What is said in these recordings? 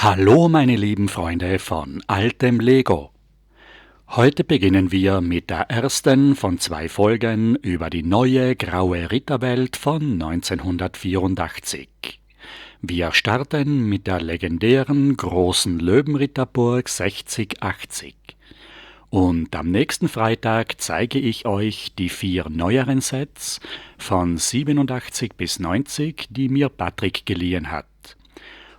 Hallo meine lieben Freunde von altem Lego. Heute beginnen wir mit der ersten von 2 Folgen über die neue graue Ritterwelt von 1984. Wir starten mit der legendären großen Löwenritterburg 6080. Und am nächsten Freitag zeige ich euch die 4 neueren Sets von 87 bis 90, die mir Patrick geliehen hat.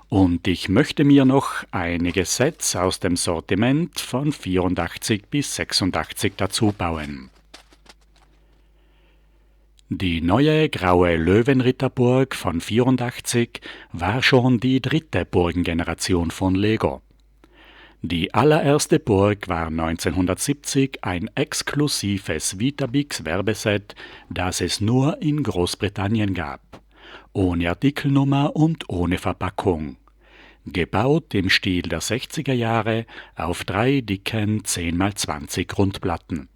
Und ich möchte mir noch einige Sets aus dem Sortiment von 84 bis 86 dazu bauen. Die neue graue Löwenritterburg von 84 war schon die 3. Burgengeneration von Lego. Die allererste Burg war 1970 ein exklusives Weetabix Werbeset, das es nur in Großbritannien gab, ohne Artikelnummer und ohne Verpackung. Gebaut im Stil der 60er Jahre auf 3 dicken 10x20 Grundplatten.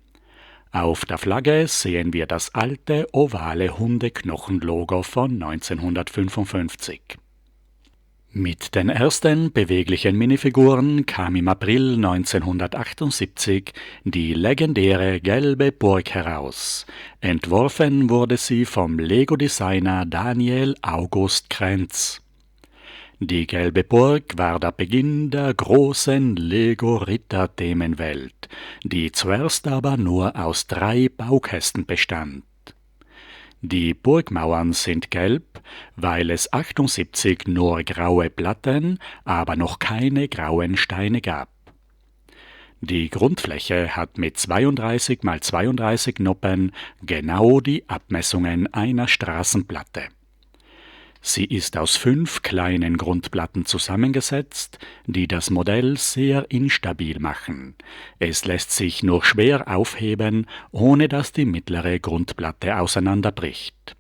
Auf der Flagge sehen wir das alte ovale Hundeknochenlogo von 1955. Mit den ersten beweglichen Minifiguren kam im April 1978 die legendäre gelbe Burg heraus. Entworfen wurde sie vom Lego-Designer Daniel August Krenz. Die gelbe Burg war der Beginn der großen Lego-Ritter-Themenwelt, die zuerst aber nur aus 3 Baukästen bestand. Die Burgmauern sind gelb, weil es 78 nur graue Platten, aber noch keine grauen Steine gab. Die Grundfläche hat mit 32 x 32 Noppen genau die Abmessungen einer Straßenplatte. Sie ist aus 5 kleinen Grundplatten zusammengesetzt, die das Modell sehr instabil machen. Es lässt sich nur schwer aufheben, ohne dass die mittlere Grundplatte auseinanderbricht.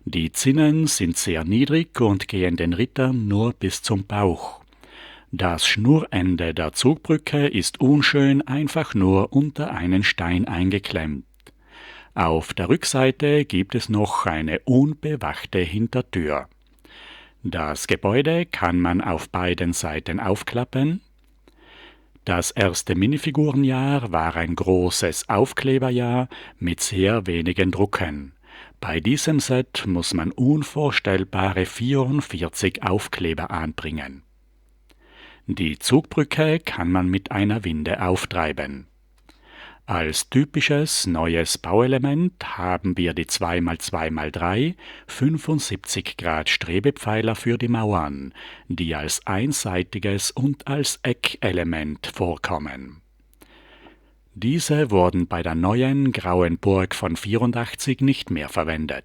Die Zinnen sind sehr niedrig und gehen den Rittern nur bis zum Bauch. Das Schnurende der Zugbrücke ist unschön einfach nur unter einen Stein eingeklemmt. Auf der Rückseite gibt es noch eine unbewachte Hintertür. Das Gebäude kann man auf beiden Seiten aufklappen. Das erste Minifigurenjahr war ein großes Aufkleberjahr mit sehr wenigen Drucken. Bei diesem Set muss man unvorstellbare 44 Aufkleber anbringen. Die Zugbrücke kann man mit einer Winde auftreiben. Als typisches neues Bauelement haben wir die 2x2x3 75 Grad Strebepfeiler für die Mauern, die als einseitiges und als Eckelement vorkommen. Diese wurden bei der neuen grauen Burg von 84 nicht mehr verwendet.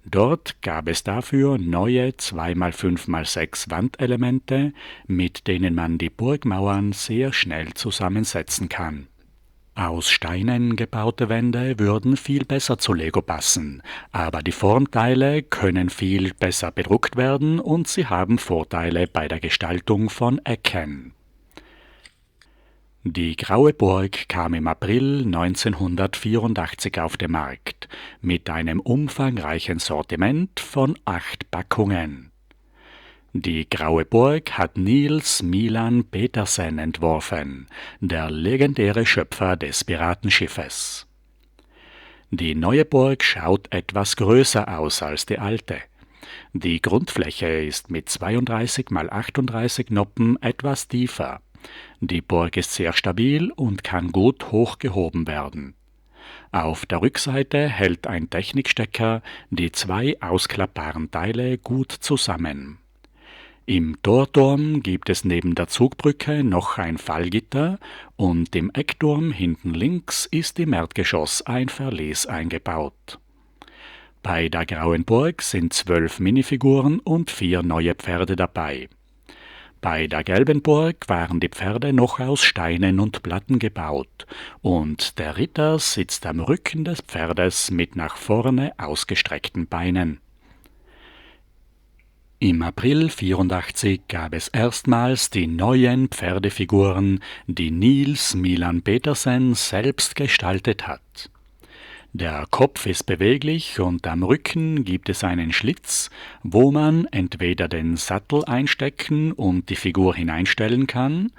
Dort gab es dafür neue 2x5x6 Wandelemente, mit denen man die Burgmauern sehr schnell zusammensetzen kann. Aus Steinen gebaute Wände würden viel besser zu Lego passen, aber die Formteile können viel besser bedruckt werden und sie haben Vorteile bei der Gestaltung von Ecken. Die graue Burg kam im April 1984 auf den Markt, mit einem umfangreichen Sortiment von 8 Packungen. Die graue Burg hat Niels Milan Petersen entworfen, der legendäre Schöpfer des Piratenschiffes. Die neue Burg schaut etwas größer aus als die alte. Die Grundfläche ist mit 32 x 38 Noppen etwas tiefer. Die Burg ist sehr stabil und kann gut hochgehoben werden. Auf der Rückseite hält ein Technikstecker die 2 ausklappbaren Teile gut zusammen. Im Torturm gibt es neben der Zugbrücke noch ein Fallgitter und im Eckturm hinten links ist im Erdgeschoss ein Verlies eingebaut. Bei der grauen Burg sind 12 Minifiguren und 4 neue Pferde dabei. Bei der gelben Burg waren die Pferde noch aus Steinen und Platten gebaut und der Ritter sitzt am Rücken des Pferdes mit nach vorne ausgestreckten Beinen. Im April 84 gab es erstmals die neuen Pferdefiguren, die Niels Milan Petersen selbst gestaltet hat. Der Kopf ist beweglich und am Rücken gibt es einen Schlitz, wo man entweder den Sattel einstecken und die Figur hineinstellen kann,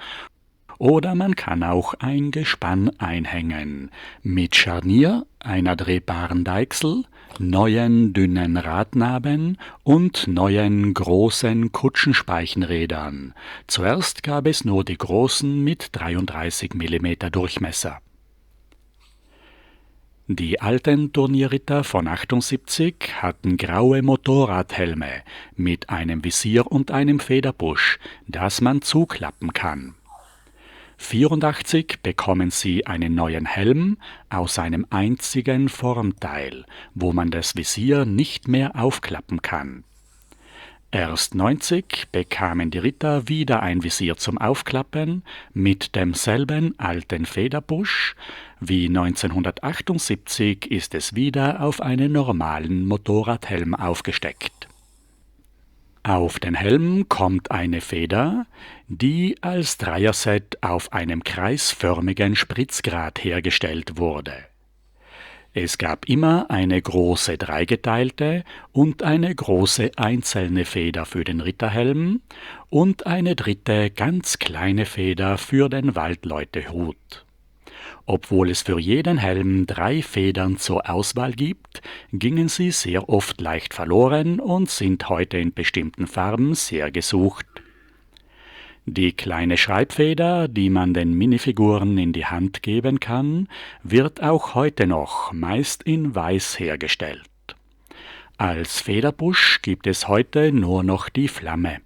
oder man kann auch ein Gespann einhängen, mit Scharnier, einer drehbaren Deichsel, neuen dünnen Radnaben und neuen großen Kutschenspeichenrädern. Zuerst gab es nur die großen mit 33 mm Durchmesser. Die alten Turnierritter von 78 hatten graue Motorradhelme mit einem Visier und einem Federbusch, das man zuklappen kann. 84 bekommen sie einen neuen Helm aus einem einzigen Formteil, wo man das Visier nicht mehr aufklappen kann. Erst 90 bekamen die Ritter wieder ein Visier zum Aufklappen mit demselben alten Federbusch. Wie 1978 ist es wieder auf einen normalen Motorradhelm aufgesteckt. Auf den Helm kommt eine Feder, die als Dreierset auf einem kreisförmigen Spritzgrat hergestellt wurde. Es gab immer eine große dreigeteilte und eine große einzelne Feder für den Ritterhelm und eine dritte ganz kleine Feder für den Waldleutehut. Obwohl es für jeden Helm 3 Federn zur Auswahl gibt, gingen sie sehr oft leicht verloren und sind heute in bestimmten Farben sehr gesucht. Die kleine Schreibfeder, die man den Minifiguren in die Hand geben kann, wird auch heute noch meist in Weiß hergestellt. Als Federbusch gibt es heute nur noch die Flamme.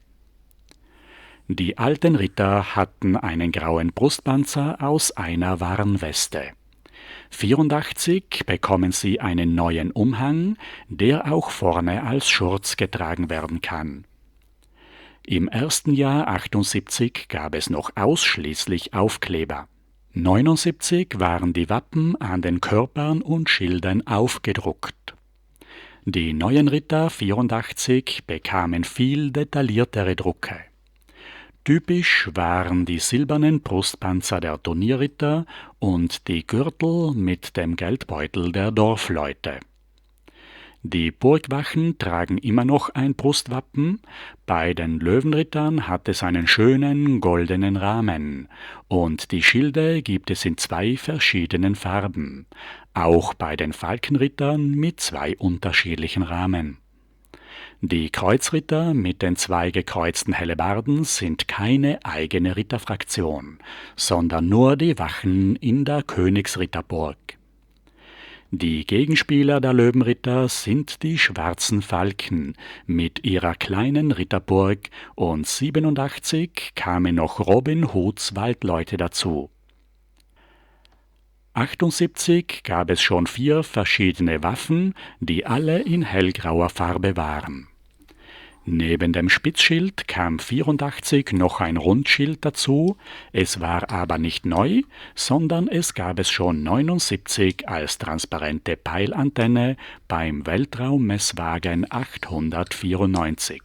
Die alten Ritter hatten einen grauen Brustpanzer aus einer Warnweste. 84 bekommen sie einen neuen Umhang, der auch vorne als Schurz getragen werden kann. Im ersten Jahr 78 gab es noch ausschließlich Aufkleber. 79 waren die Wappen an den Körpern und Schilden aufgedruckt. Die neuen Ritter 84 bekamen viel detailliertere Drucke. Typisch waren die silbernen Brustpanzer der Turnierritter und die Gürtel mit dem Geldbeutel der Dorfleute. Die Burgwachen tragen immer noch ein Brustwappen, bei den Löwenrittern hat es einen schönen goldenen Rahmen und die Schilde gibt es in 2 verschiedenen Farben, auch bei den Falkenrittern mit 2 unterschiedlichen Rahmen. Die Kreuzritter mit den 2 gekreuzten Hellebarden sind keine eigene Ritterfraktion, sondern nur die Wachen in der Königsritterburg. Die Gegenspieler der Löwenritter sind die Schwarzen Falken mit ihrer kleinen Ritterburg und 87 kamen noch Robin Hoods Waldleute dazu. 78 gab es schon 4 verschiedene Waffen, die alle in hellgrauer Farbe waren. Neben dem Spitzschild kam 84 noch ein Rundschild dazu, es war aber nicht neu, sondern es gab es schon 79 als transparente Peilantenne beim Weltraummesswagen 894.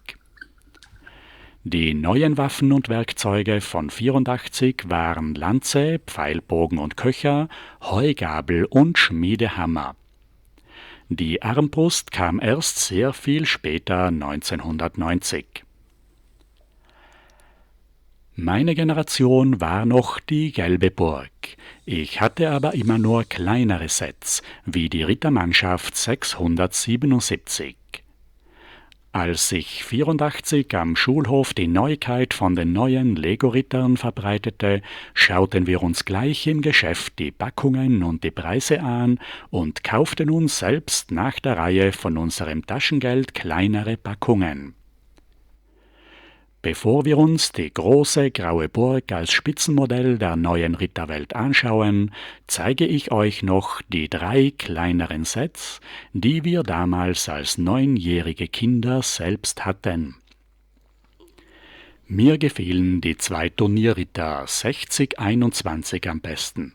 Die neuen Waffen und Werkzeuge von 84 waren Lanze, Pfeilbogen und Köcher, Heugabel und Schmiedehammer. Die Armbrust kam erst sehr viel später, 1990. Meine Generation war noch die gelbe Burg. Ich hatte aber immer nur kleinere Sets, wie die Rittermannschaft 677. Als sich 84 am Schulhof die Neuigkeit von den neuen Lego-Rittern verbreitete, schauten wir uns gleich im Geschäft die Packungen und die Preise an und kauften uns selbst nach der Reihe von unserem Taschengeld kleinere Packungen. Bevor wir uns die große graue Burg als Spitzenmodell der neuen Ritterwelt anschauen, zeige ich euch noch die 3 kleineren Sets, die wir damals als 9-jährige Kinder selbst hatten. Mir gefielen die 2 Turnierritter 6021 am besten.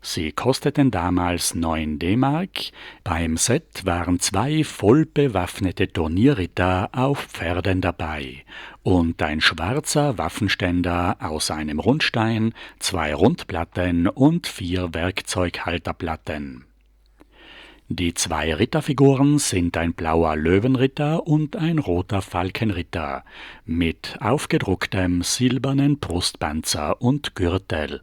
Sie kosteten damals 9 D-Mark, beim Set waren 2 voll bewaffnete Turnierritter auf Pferden dabei und ein schwarzer Waffenständer aus einem Rundstein, 2 Rundplatten und 4 Werkzeughalterplatten. Die 2 Ritterfiguren sind ein blauer Löwenritter und ein roter Falkenritter mit aufgedrucktem silbernen Brustpanzer und Gürtel.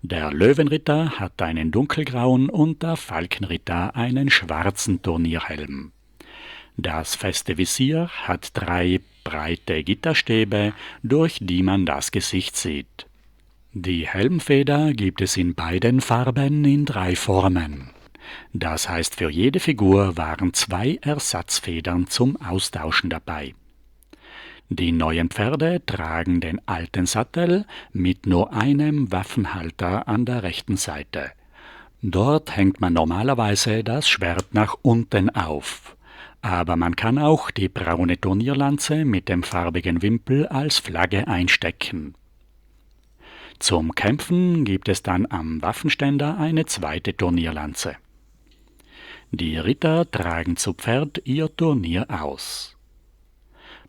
Der Löwenritter hat einen dunkelgrauen und der Falkenritter einen schwarzen Turnierhelm. Das feste Visier hat 3 breite Gitterstäbe, durch die man das Gesicht sieht. Die Helmfeder gibt es in beiden Farben in 3 Formen. Das heißt, für jede Figur waren 2 Ersatzfedern zum Austauschen dabei. Die neuen Pferde tragen den alten Sattel mit nur einem Waffenhalter an der rechten Seite. Dort hängt man normalerweise das Schwert nach unten auf. Aber man kann auch die braune Turnierlanze mit dem farbigen Wimpel als Flagge einstecken. Zum Kämpfen gibt es dann am Waffenständer eine zweite Turnierlanze. Die Ritter tragen zu Pferd ihr Turnier aus.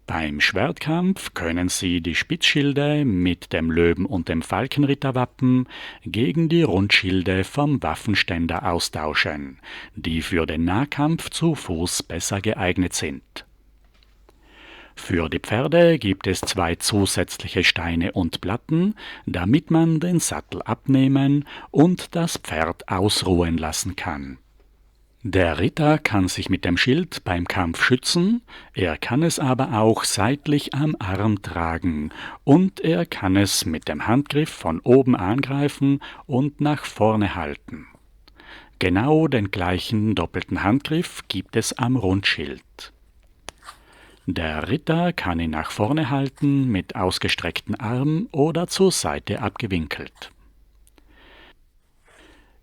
Beim Schwertkampf können sie die Spitzschilde mit dem Löwen- und dem Falkenritterwappen gegen die Rundschilde vom Waffenständer austauschen, die für den Nahkampf zu Fuß besser geeignet sind. Für die Pferde gibt es 2 zusätzliche Steine und Platten, damit man den Sattel abnehmen und das Pferd ausruhen lassen kann. Der Ritter kann sich mit dem Schild beim Kampf schützen, er kann es aber auch seitlich am Arm tragen und er kann es mit dem Handgriff von oben angreifen und nach vorne halten. Genau den gleichen doppelten Handgriff gibt es am Rundschild. Der Ritter kann ihn nach vorne halten mit ausgestreckten Arm oder zur Seite abgewinkelt.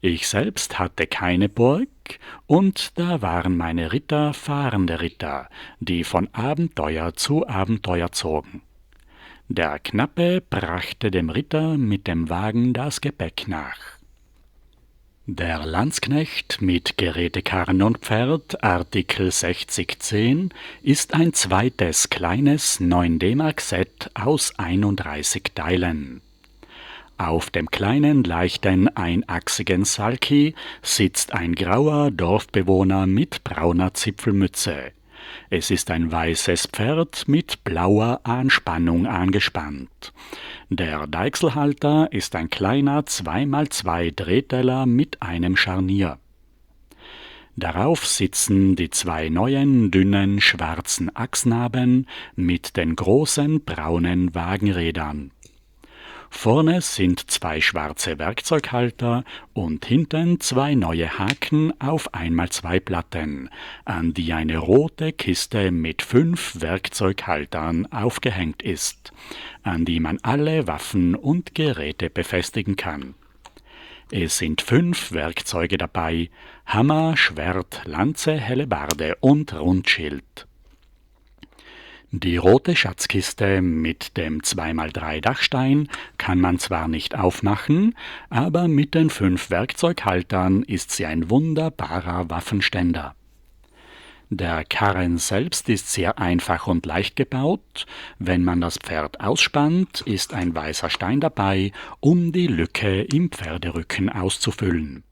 Ich selbst hatte keine Burg, und da waren meine Ritter fahrende Ritter, die von Abenteuer zu Abenteuer zogen. Der Knappe brachte dem Ritter mit dem Wagen das Gepäck nach. Der Landsknecht mit Gerätekarren und Pferd, Artikel 6010, ist ein zweites kleines 9 D-Mark-Set aus 31 Teilen. Auf dem kleinen, leichten, einachsigen Salki sitzt ein grauer Dorfbewohner mit brauner Zipfelmütze. Es ist ein weißes Pferd mit blauer Anspannung angespannt. Der Deichselhalter ist ein kleiner 2x2 Drehteller mit einem Scharnier. Darauf sitzen die 2 neuen, dünnen, schwarzen Achsnaben mit den großen braunen Wagenrädern. Vorne sind 2 schwarze Werkzeughalter und hinten 2 neue Haken auf 1x2 Platten, an die eine rote Kiste mit 5 Werkzeughaltern aufgehängt ist, an die man alle Waffen und Geräte befestigen kann. Es sind 5 Werkzeuge dabei: Hammer, Schwert, Lanze, Hellebarde und Rundschild. Die rote Schatzkiste mit dem 2x3 Dachstein kann man zwar nicht aufmachen, aber mit den 5 Werkzeughaltern ist sie ein wunderbarer Waffenständer. Der Karren selbst ist sehr einfach und leicht gebaut. Wenn man das Pferd ausspannt, ist ein weißer Stein dabei, um die Lücke im Pferderücken auszufüllen.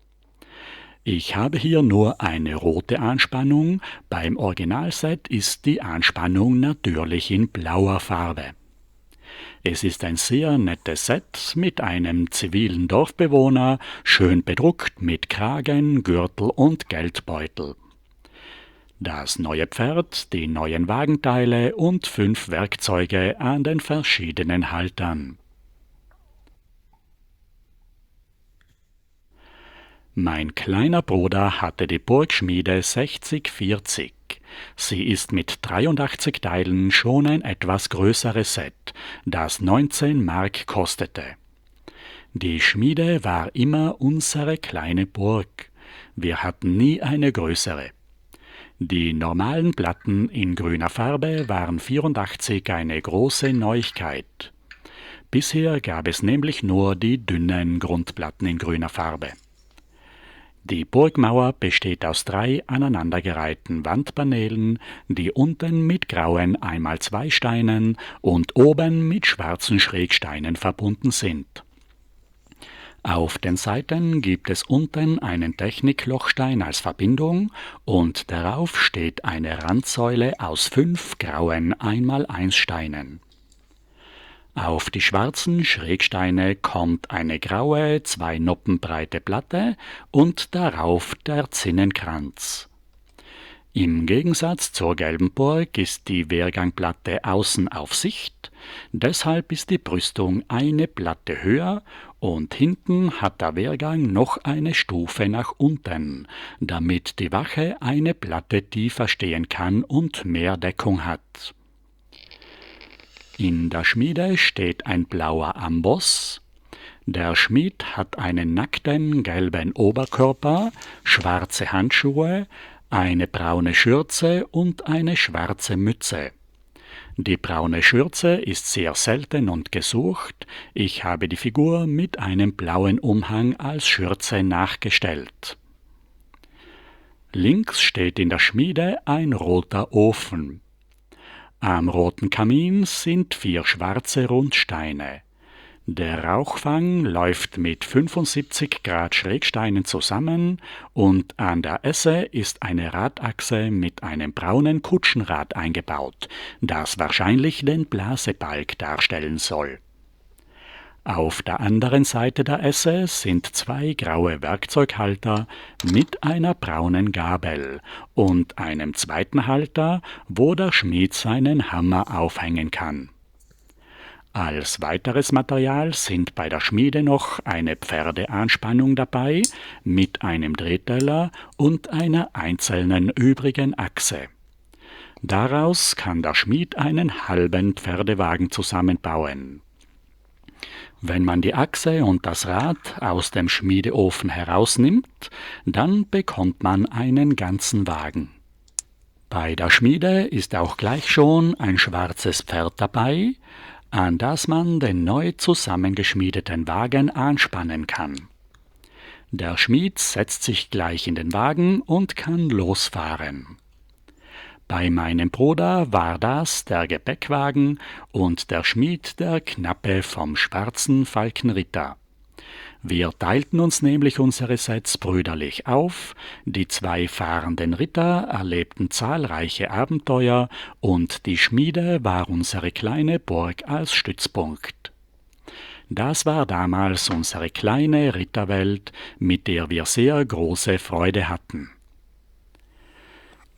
Ich habe hier nur eine rote Anspannung, beim Originalset ist die Anspannung natürlich in blauer Farbe. Es ist ein sehr nettes Set mit einem zivilen Dorfbewohner, schön bedruckt mit Kragen, Gürtel und Geldbeutel. Das neue Pferd, die neuen Wagenteile und 5 Werkzeuge an den verschiedenen Haltern. Mein kleiner Bruder hatte die Burgschmiede 6040. Sie ist mit 83 Teilen schon ein etwas größeres Set, das 19 Mark kostete. Die Schmiede war immer unsere kleine Burg. Wir hatten nie eine größere. Die normalen Platten in grüner Farbe waren 84 eine große Neuigkeit. Bisher gab es nämlich nur die dünnen Grundplatten in grüner Farbe. Die Burgmauer besteht aus 3 aneinandergereihten Wandpaneelen, die unten mit grauen 1x2 Steinen und oben mit schwarzen Schrägsteinen verbunden sind. Auf den Seiten gibt es unten einen Techniklochstein als Verbindung und darauf steht eine Randsäule aus 5 grauen 1x1 Steinen. Auf die schwarzen Schrägsteine kommt eine graue, 2 Noppen breite Platte und darauf der Zinnenkranz. Im Gegensatz zur gelben Burg ist die Wehrgangplatte außen auf Sicht, deshalb ist die Brüstung eine Platte höher und hinten hat der Wehrgang noch eine Stufe nach unten, damit die Wache eine Platte tiefer stehen kann und mehr Deckung hat. In der Schmiede steht ein blauer Amboss. Der Schmied hat einen nackten gelben Oberkörper, schwarze Handschuhe, eine braune Schürze und eine schwarze Mütze. Die braune Schürze ist sehr selten und gesucht. Ich habe die Figur mit einem blauen Umhang als Schürze nachgestellt. Links steht in der Schmiede ein roter Ofen. Am roten Kamin sind 4 schwarze Rundsteine. Der Rauchfang läuft mit 75 Grad Schrägsteinen zusammen und an der Esse ist eine Radachse mit einem braunen Kutschenrad eingebaut, das wahrscheinlich den Blasebalg darstellen soll. Auf der anderen Seite der Esse sind 2 graue Werkzeughalter mit einer braunen Gabel und einem zweiten Halter, wo der Schmied seinen Hammer aufhängen kann. Als weiteres Material sind bei der Schmiede noch eine Pferdeanspannung dabei mit einem Drehteller und einer einzelnen übrigen Achse. Daraus kann der Schmied einen halben Pferdewagen zusammenbauen. Wenn man die Achse und das Rad aus dem Schmiedeofen herausnimmt, dann bekommt man einen ganzen Wagen. Bei der Schmiede ist auch gleich schon ein schwarzes Pferd dabei, an das man den neu zusammengeschmiedeten Wagen anspannen kann. Der Schmied setzt sich gleich in den Wagen und kann losfahren. Bei meinem Bruder war das der Gepäckwagen und der Schmied der Knappe vom schwarzen Falkenritter. Wir teilten uns nämlich unsere Sets brüderlich auf, die 2 fahrenden Ritter erlebten zahlreiche Abenteuer und die Schmiede war unsere kleine Burg als Stützpunkt. Das war damals unsere kleine Ritterwelt, mit der wir sehr große Freude hatten.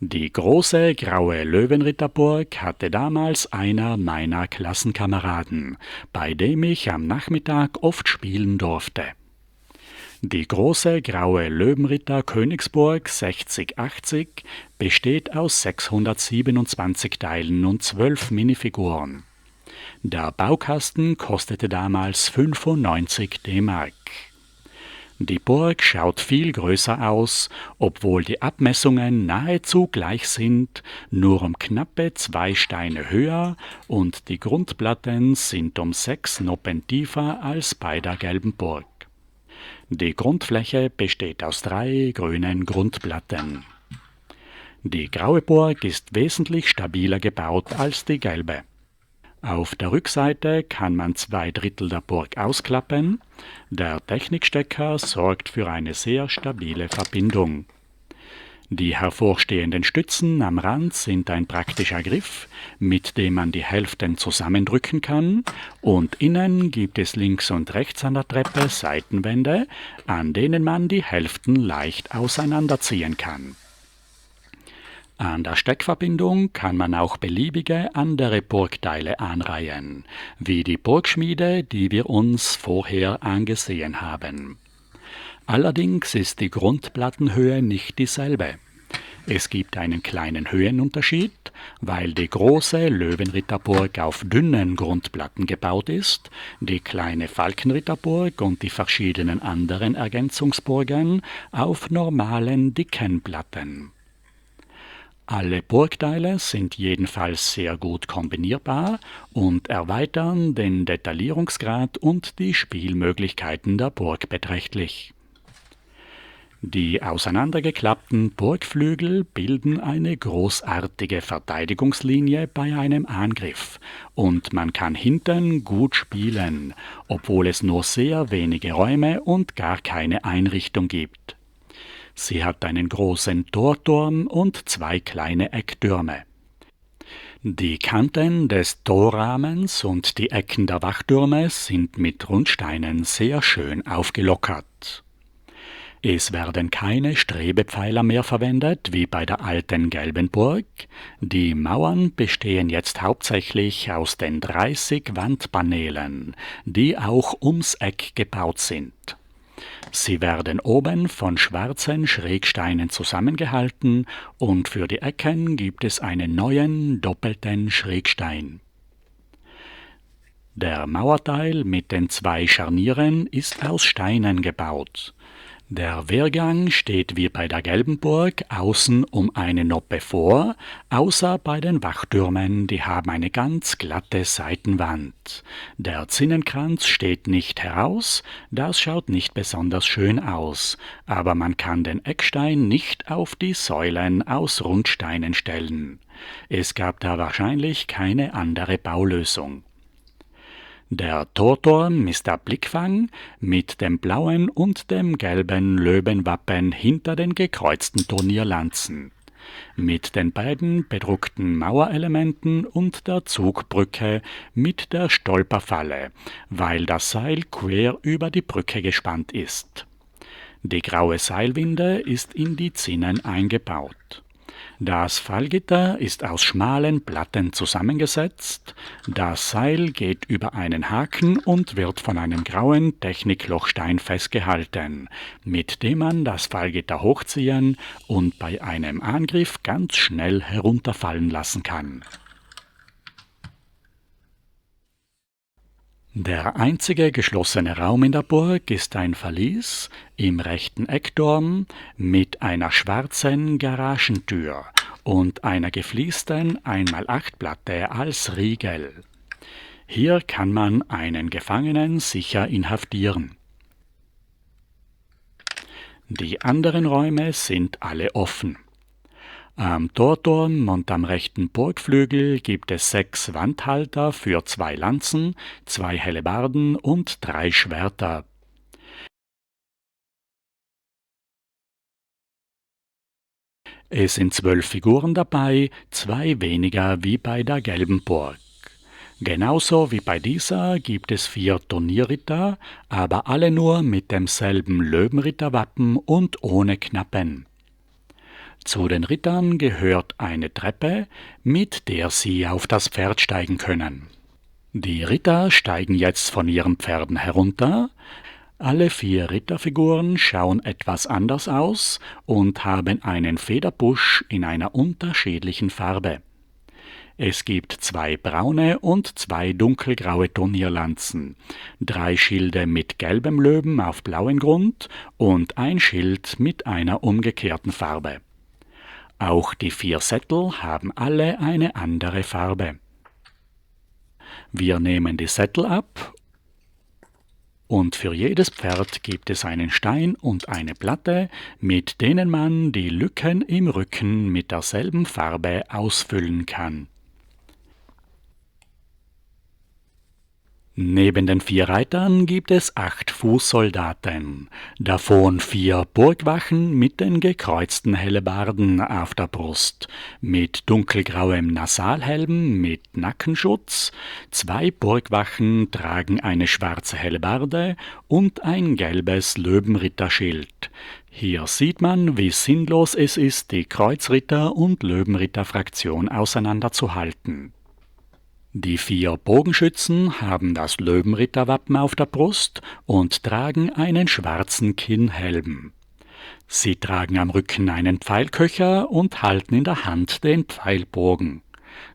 Die große graue Löwenritterburg hatte damals einer meiner Klassenkameraden, bei dem ich am Nachmittag oft spielen durfte. Die große graue Löwenritter Königsburg 6080 besteht aus 627 Teilen und 12 Minifiguren. Der Baukasten kostete damals 95 D-Mark. Die Burg schaut viel größer aus, obwohl die Abmessungen nahezu gleich sind, nur um knappe 2 Steine höher und die Grundplatten sind um 6 Noppen tiefer als bei der gelben Burg. Die Grundfläche besteht aus 3 grünen Grundplatten. Die graue Burg ist wesentlich stabiler gebaut als die gelbe. Auf der Rückseite kann man 2/3 der Burg ausklappen. Der Technikstecker sorgt für eine sehr stabile Verbindung. Die hervorstehenden Stützen am Rand sind ein praktischer Griff, mit dem man die Hälften zusammendrücken kann, und innen gibt es links und rechts an der Treppe Seitenwände, an denen man die Hälften leicht auseinanderziehen kann. An der Steckverbindung kann man auch beliebige andere Burgteile anreihen, wie die Burgschmiede, die wir uns vorher angesehen haben. Allerdings ist die Grundplattenhöhe nicht dieselbe. Es gibt einen kleinen Höhenunterschied, weil die große Löwenritterburg auf dünnen Grundplatten gebaut ist, die kleine Falkenritterburg und die verschiedenen anderen Ergänzungsburgen auf normalen, dicken Platten. Alle Burgteile sind jedenfalls sehr gut kombinierbar und erweitern den Detaillierungsgrad und die Spielmöglichkeiten der Burg beträchtlich. Die auseinandergeklappten Burgflügel bilden eine großartige Verteidigungslinie bei einem Angriff und man kann hinten gut spielen, obwohl es nur sehr wenige Räume und gar keine Einrichtung gibt. Sie hat einen großen Torturm und 2 kleine Ecktürme. Die Kanten des Torrahmens und die Ecken der Wachtürme sind mit Rundsteinen sehr schön aufgelockert. Es werden keine Strebepfeiler mehr verwendet, wie bei der alten gelben Burg. Die Mauern bestehen jetzt hauptsächlich aus den 30 Wandpaneelen, die auch ums Eck gebaut sind. Sie werden oben von schwarzen Schrägsteinen zusammengehalten und für die Ecken gibt es einen neuen doppelten Schrägstein. Der Mauerteil mit den 2 Scharnieren ist aus Steinen gebaut. Der Wehrgang steht wie bei der gelben Burg außen um eine Noppe vor, außer bei den Wachtürmen, die haben eine ganz glatte Seitenwand. Der Zinnenkranz steht nicht heraus, das schaut nicht besonders schön aus, aber man kann den Eckstein nicht auf die Säulen aus Rundsteinen stellen. Es gab da wahrscheinlich keine andere Baulösung. Der Torturm ist der Blickfang mit dem blauen und dem gelben Löwenwappen hinter den gekreuzten Turnierlanzen, mit den beiden bedruckten Mauerelementen und der Zugbrücke mit der Stolperfalle, weil das Seil quer über die Brücke gespannt ist. Die graue Seilwinde ist in die Zinnen eingebaut. Das Fallgitter ist aus schmalen Platten zusammengesetzt, das Seil geht über einen Haken und wird von einem grauen Techniklochstein festgehalten, mit dem man das Fallgitter hochziehen und bei einem Angriff ganz schnell herunterfallen lassen kann. Der einzige geschlossene Raum in der Burg ist ein Verlies im rechten Eckturm mit einer schwarzen Garagentür und einer gefliesten 1x8-Platte als Riegel. Hier kann man einen Gefangenen sicher inhaftieren. Die anderen Räume sind alle offen. Am Torturm und am rechten Burgflügel gibt es 6 Wandhalter für 2 Lanzen, 2 Hellebarden und 3 Schwerter. Es sind 12 Figuren dabei, 2 weniger wie bei der gelben Burg. Genauso wie bei dieser gibt es 4 Turnierritter, aber alle nur mit demselben Löwenritterwappen und ohne Knappen. Zu den Rittern gehört eine Treppe, mit der sie auf das Pferd steigen können. Die Ritter steigen jetzt von ihren Pferden herunter. Alle 4 Ritterfiguren schauen etwas anders aus und haben einen Federbusch in einer unterschiedlichen Farbe. Es gibt 2 braune und 2 dunkelgraue Turnierlanzen, 3 Schilde mit gelbem Löwen auf blauem Grund und ein Schild mit einer umgekehrten Farbe. Auch die 4 Sättel haben alle eine andere Farbe. Wir nehmen die Sättel ab und für jedes Pferd gibt es einen Stein und eine Platte, mit denen man die Lücken im Rücken mit derselben Farbe ausfüllen kann. Neben den 4 Reitern gibt es 8 Fußsoldaten, davon 4 Burgwachen mit den gekreuzten Hellebarden auf der Brust, mit dunkelgrauem Nasalhelm mit Nackenschutz, 2 Burgwachen tragen eine schwarze Hellebarde und ein gelbes Löwenritterschild. Hier sieht man, wie sinnlos es ist, die Kreuzritter- und Löwenritterfraktion auseinanderzuhalten. Die 4 Bogenschützen haben das Löwenritterwappen auf der Brust und tragen einen schwarzen Kinnhelm. Sie tragen am Rücken einen Pfeilköcher und halten in der Hand den Pfeilbogen.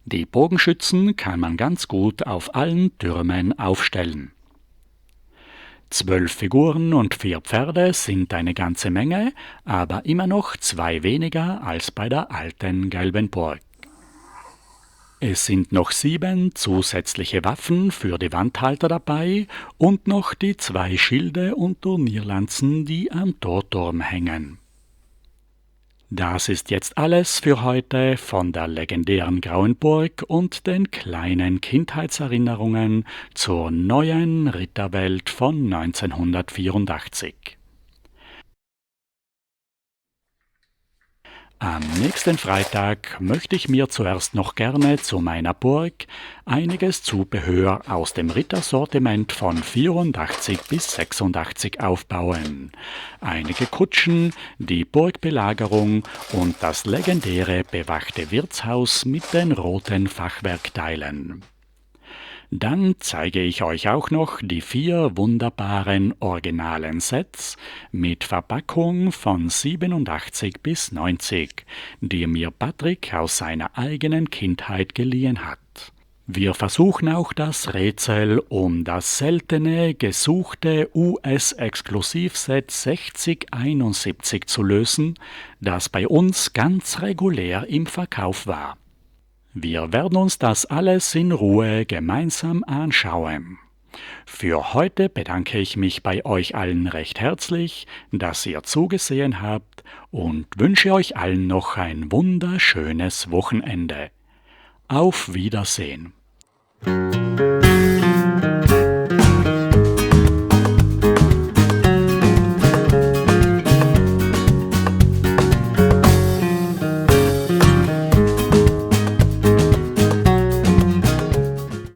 Die Bogenschützen kann man ganz gut auf allen Türmen aufstellen. 12 Figuren und 4 Pferde sind eine ganze Menge, aber immer noch 2 weniger als bei der alten gelben Burg. Es sind noch 7 zusätzliche Waffen für die Wandhalter dabei und noch die 2 Schilde und Turnierlanzen, die am Torturm hängen. Das ist jetzt alles für heute von der legendären Grauen Burg und den kleinen Kindheitserinnerungen zur neuen Ritterwelt von 1984. Am nächsten Freitag möchte ich mir zuerst noch gerne zu meiner Burg einiges Zubehör aus dem Rittersortiment von 84 bis 86 aufbauen. Einige Kutschen, die Burgbelagerung und das legendäre bewachte Wirtshaus mit den roten Fachwerkteilen. Dann zeige ich euch auch noch die 4 wunderbaren originalen Sets mit Verpackung von 87 bis 90, die mir Patrick aus seiner eigenen Kindheit geliehen hat. Wir versuchen auch das Rätsel um das seltene, gesuchte US-Exklusivset 6071 zu lösen, das bei uns ganz regulär im Verkauf war. Wir werden uns das alles in Ruhe gemeinsam anschauen. Für heute bedanke ich mich bei euch allen recht herzlich, dass ihr zugesehen habt und wünsche euch allen noch ein wunderschönes Wochenende. Auf Wiedersehen!